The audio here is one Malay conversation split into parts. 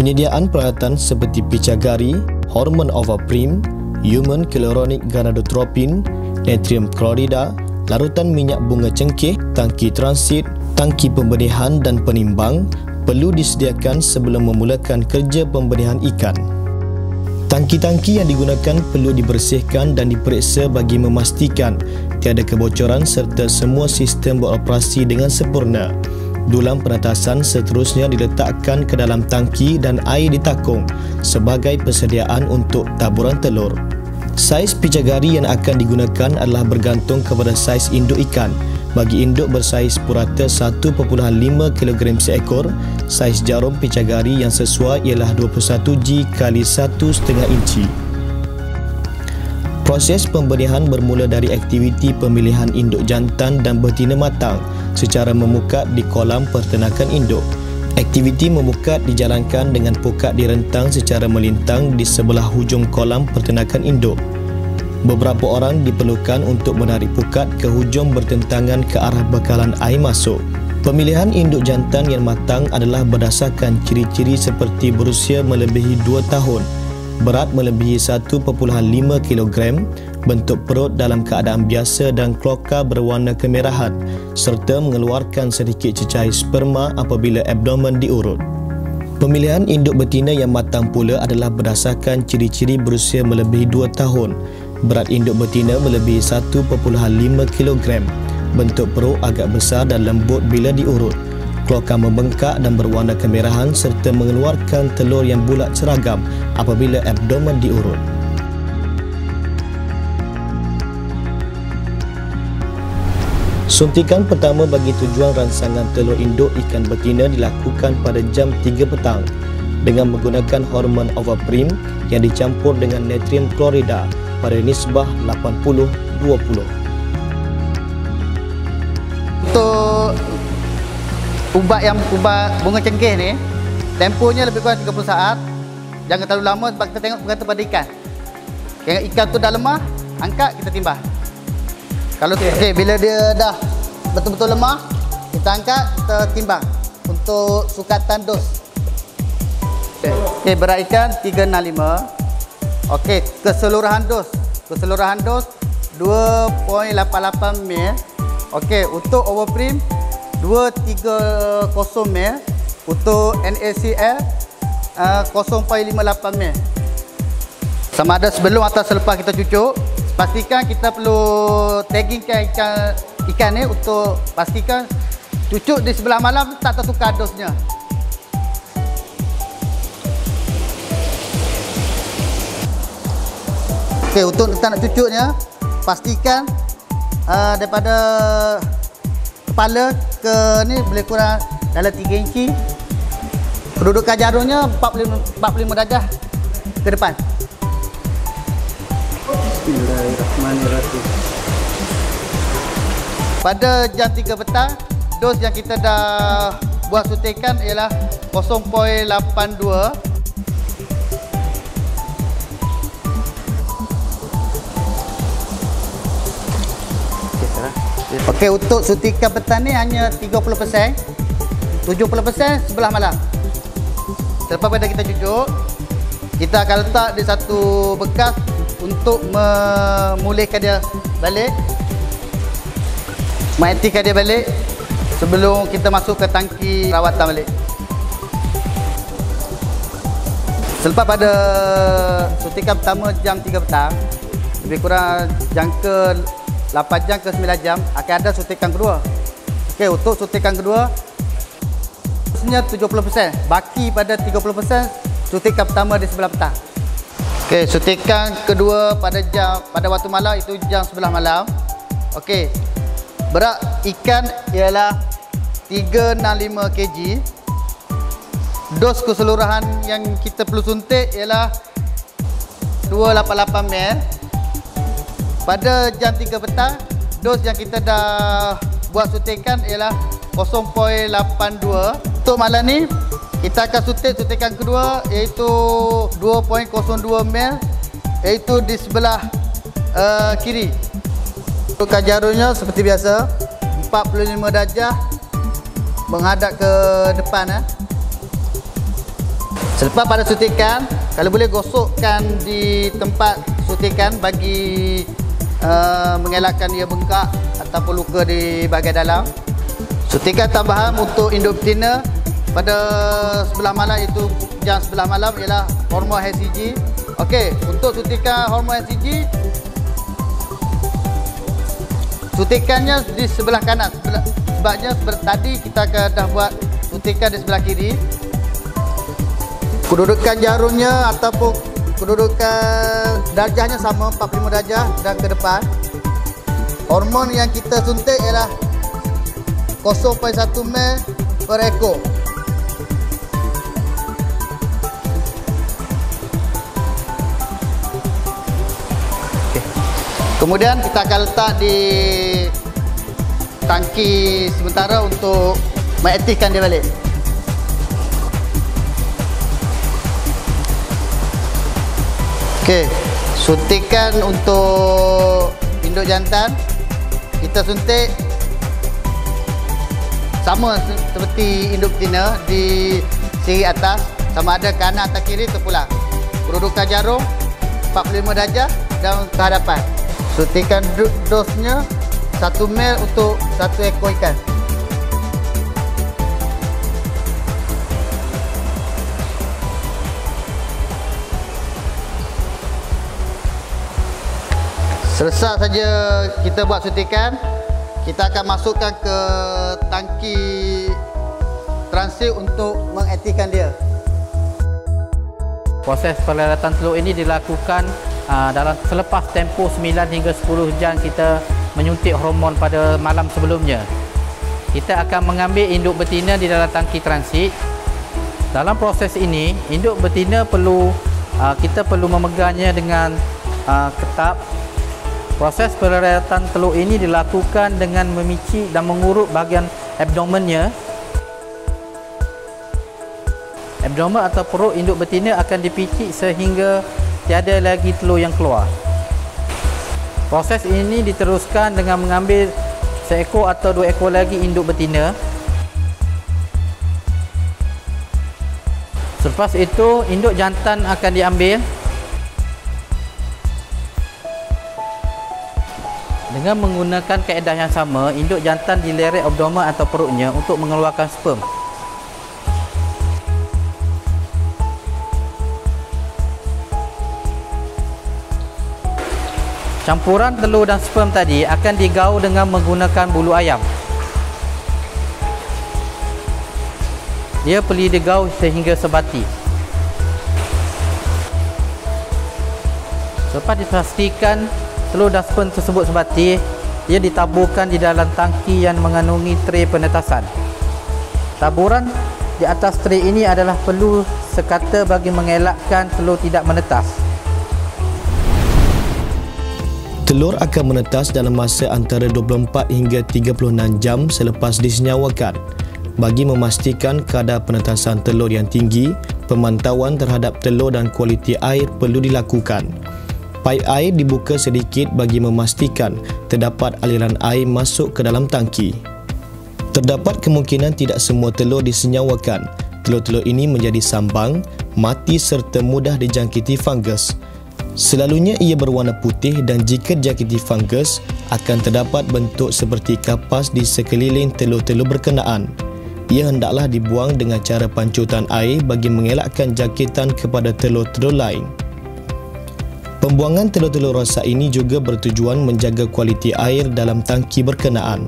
Penyediaan peralatan seperti picagari, hormon ovaprim, human hyaluronic gonadotropin, natrium klorida, larutan minyak bunga cengkeh, tangki transit, tangki pembenihan dan penimbang perlu disediakan sebelum memulakan kerja pembenihan ikan. Tangki-tangki yang digunakan perlu dibersihkan dan diperiksa bagi memastikan tiada kebocoran serta semua sistem beroperasi dengan sempurna. Dulang penetasan seterusnya diletakkan ke dalam tangki dan air ditakung sebagai persediaan untuk taburan telur. Saiz picagari yang akan digunakan adalah bergantung kepada saiz induk ikan. Bagi induk bersaiz purata 1.5 kg seekor, saiz jarum picagari yang sesuai ialah 21G x 1,5 inci. Proses pembenihan bermula dari aktiviti pemilihan induk jantan dan betina matang secara memukat di kolam pertenakan induk. Aktiviti memukat dijalankan dengan pukat direntang secara melintang di sebelah hujung kolam pertenakan induk. Beberapa orang diperlukan untuk menarik pukat ke hujung bertentangan ke arah bekalan air masuk. Pemilihan induk jantan yang matang adalah berdasarkan ciri-ciri seperti berusia melebihi 2 tahun, berat melebihi 1.5 kg, bentuk perut dalam keadaan biasa dan kloaka berwarna kemerahan, serta mengeluarkan sedikit cecair sperma apabila abdomen diurut. Pemilihan induk betina yang matang pula adalah berdasarkan ciri-ciri berusia melebihi 2 tahun, berat induk betina melebihi 1.5 kg, bentuk perut agak besar dan lembut bila diurut, kloaka membengkak dan berwarna kemerahan serta mengeluarkan telur yang bulat seragam apabila abdomen diurut. Suntikan pertama bagi tujuan rangsangan telur induk ikan betina dilakukan pada jam 3 petang dengan menggunakan hormon ovaprim yang dicampur dengan natrium klorida pada nisbah 80-20. Untuk ubat bunga cengkeh ni, tempohnya lebih kurang 30 saat. Jangan terlalu lama sebab kita tengok bergantung pada ikan. Kalau ikan tu dah lemah, angkat kita timbang. Kalau bila dia dah betul-betul lemah, kita angkat, kita timbang untuk sukatan dos. Berat ikan 365. Keseluruhan dos 2.88 ml. Untuk overprim 230 ml. Untuk NaCl 0.58 ml. Sama ada sebelum atau selepas kita cucuk, pastikan kita perlu taggingkan ikan ni untuk pastikan cucuk di sebelah malam tak tertukar dosnya. Untuk kita nak cucuknya, pastikan daripada kepala ke ni boleh kurang dalam 3 inci. Kedudukan jarumnya 45 darjah ke depan. Bismillahirrahmanirrahim. Pada jam 3 petang, dos yang kita dah buat suntikan ialah 0.82. Untuk suntikan petang ni hanya 30%, 70% sebelah malam. Selepas pada kita cucuk, kita akan letak di satu bekas untuk memulihkan dia balik, mengaktifkan dia balik sebelum kita masuk ke tangki rawatan balik. Selepas pada suntikan pertama jam 3 petang, lebih kurang jangka 8 jam ke 9 jam akan ada suntikan kedua. Untuk suntikan kedua sebenarnya 70%, baki pada 30% suntikan pertama di sebelah petang. Suntikan kedua pada waktu malam itu jam 11 malam. Berat ikan ialah 365 kg. Dos keseluruhan yang kita perlu suntik ialah 288 ml. Pada jam 3 petang, dos yang kita dah buat suntikan ialah 0.82. Untuk malam ni, kita akan suntikan kedua iaitu 2.02 ml, iaitu di sebelah kiri. Kedudukan jarumnya seperti biasa, 45 darjah menghadap ke depan. Selepas pada suntikan, kalau boleh gosokkan di tempat suntikan bagi mengelakkan ia bengkak ataupun luka di bahagian dalam. Suntikan tambahan untuk induk betina pada sebelah malam, iaitu jam sebelah malam, ialah hormon HCG. Okey, untuk suntikan hormon HCG, suntikannya di sebelah kanan, sebabnya tadi kita akan dah buat suntikan di sebelah kiri. Kedudukan jarumnya ataupun kedudukan darjahnya sama, 45 darjah dan ke depan. Hormon yang kita suntik ialah 0.1 ml per ekor. Okay. Kemudian kita akan letak di tangki sementara untuk mengaktifkan dia balik. Okey, suntikan untuk induk jantan kita suntik sama seperti induk betina di siri atas, sama ada kanan atau kiri terpulang. Kedudukan jarum 45 darjah dan ke hadapan. Suntikan dosnya 1 ml untuk 1 ekor ikan. Selesai saja kita buat suntikan, kita akan masukkan ke tangki transit untuk mengaktifkan dia. Proses perawatan telur ini dilakukan dalam selepas tempoh 9 hingga 10 jam kita menyuntik hormon pada malam sebelumnya. Kita akan mengambil induk betina di dalam tangki transit. Dalam proses ini, induk betina kita perlu memegangnya dengan ketat. Proses perawatan telur ini dilakukan dengan memicik dan mengurut bahagian abdomennya. Abdomen atau perut induk betina akan dipicik sehingga tiada lagi telur yang keluar. Proses ini diteruskan dengan mengambil seekor atau 2 ekor lagi induk betina. Selepas itu, induk jantan akan diambil. Dengan menggunakan kaedah yang sama, induk jantan dileret abdomen atau perutnya untuk mengeluarkan sperm. Campuran telur dan sperm tadi akan digaul dengan menggunakan bulu ayam. Dia perlu digaul sehingga sebati. Selepas dipastikan telur dan sperm tersebut sebati, ia ditaburkan di dalam tangki yang mengandungi tray penetasan. Taburan di atas tray ini adalah perlu sekata bagi mengelakkan telur tidak menetas. Telur akan menetas dalam masa antara 24 hingga 36 jam selepas disenyawakan. Bagi memastikan kadar penetasan telur yang tinggi, pemantauan terhadap telur dan kualiti air perlu dilakukan. Paip air dibuka sedikit bagi memastikan terdapat aliran air masuk ke dalam tangki. Terdapat kemungkinan tidak semua telur disenyawakan. Telur-telur ini menjadi sambang, mati serta mudah dijangkiti fungus. Selalunya ia berwarna putih dan jika dijangkiti fungus, akan terdapat bentuk seperti kapas di sekeliling telur-telur berkenaan. Ia hendaklah dibuang dengan cara pancutan air bagi mengelakkan jangkitan kepada telur-telur lain. Pembuangan telur-telur rosak ini juga bertujuan menjaga kualiti air dalam tangki berkenaan.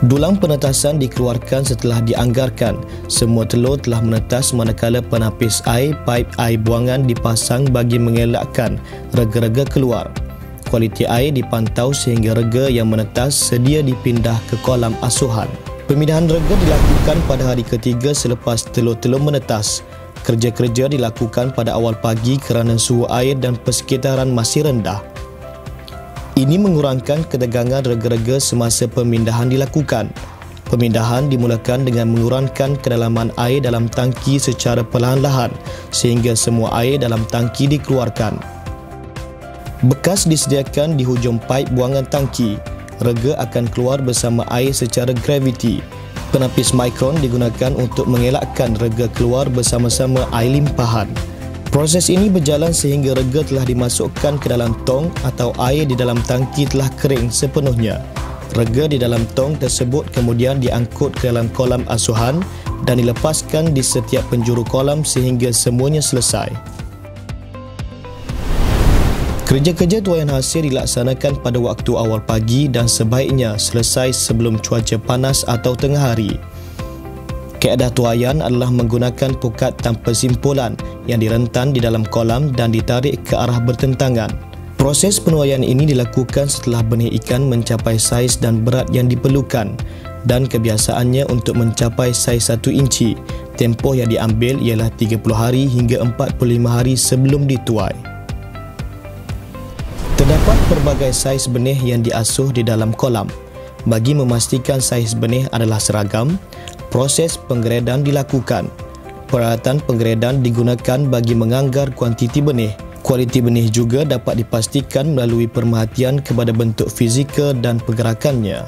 Dulang penetasan dikeluarkan setelah dianggarkan. Semua telur telah menetas manakala penapis air paip air buangan dipasang bagi mengelakkan rega-rega keluar. Kualiti air dipantau sehingga rega yang menetas sedia dipindah ke kolam asuhan. Pemindahan rega dilakukan pada hari ketiga selepas telur-telur menetas. Kerja-kerja dilakukan pada awal pagi kerana suhu air dan persekitaran masih rendah. Ini mengurangkan ketegangan rega-rega semasa pemindahan dilakukan. Pemindahan dimulakan dengan mengurangkan kedalaman air dalam tangki secara perlahan-lahan sehingga semua air dalam tangki dikeluarkan. Bekas disediakan di hujung paip buangan tangki. Rega akan keluar bersama air secara graviti. Penapis mikron digunakan untuk mengelakkan rega keluar bersama-sama air limpahan. Proses ini berjalan sehingga rega telah dimasukkan ke dalam tong atau air di dalam tangki telah kering sepenuhnya. Rega di dalam tong tersebut kemudian diangkut ke dalam kolam asuhan dan dilepaskan di setiap penjuru kolam sehingga semuanya selesai. Kerja-kerja tuaian hasil dilaksanakan pada waktu awal pagi dan sebaiknya selesai sebelum cuaca panas atau tengah hari. Kaedah tuaian adalah menggunakan pukat tanpa simpulan yang direntan di dalam kolam dan ditarik ke arah bertentangan. Proses penuaian ini dilakukan setelah benih ikan mencapai saiz dan berat yang diperlukan dan kebiasaannya untuk mencapai saiz 1 inci. Tempoh yang diambil ialah 30 hari hingga 45 hari sebelum dituai. Terdapat pelbagai saiz benih yang diasuh di dalam kolam. Bagi memastikan saiz benih adalah seragam, proses penggeredan dilakukan. Peralatan penggeredan digunakan bagi menganggar kuantiti benih. Kualiti benih juga dapat dipastikan melalui perhatian kepada bentuk fizikal dan pergerakannya.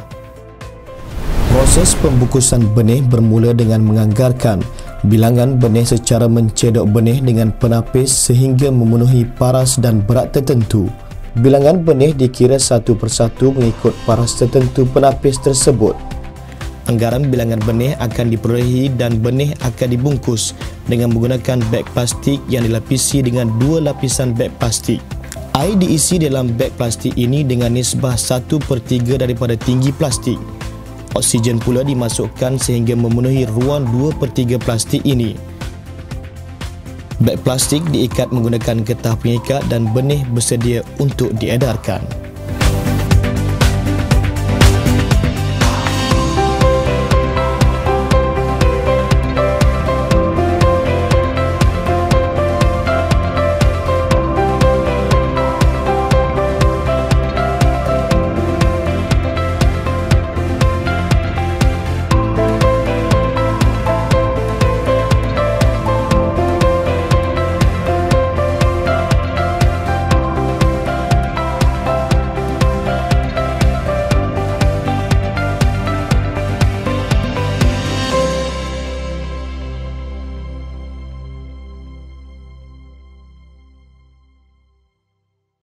Proses pembukusan benih bermula dengan menganggarkan bilangan benih secara mencedok benih dengan penapis sehingga memenuhi paras dan berat tertentu. Bilangan benih dikira satu persatu mengikut paras tertentu penapis tersebut. Anggaran bilangan benih akan diperolehi dan benih akan dibungkus dengan menggunakan beg plastik yang dilapisi dengan 2 lapisan beg plastik. Air diisi dalam beg plastik ini dengan nisbah 1/3 daripada tinggi plastik. Oksigen pula dimasukkan sehingga memenuhi ruang 2/3 plastik ini. Beg plastik diikat menggunakan getah pengikat dan benih bersedia untuk diedarkan.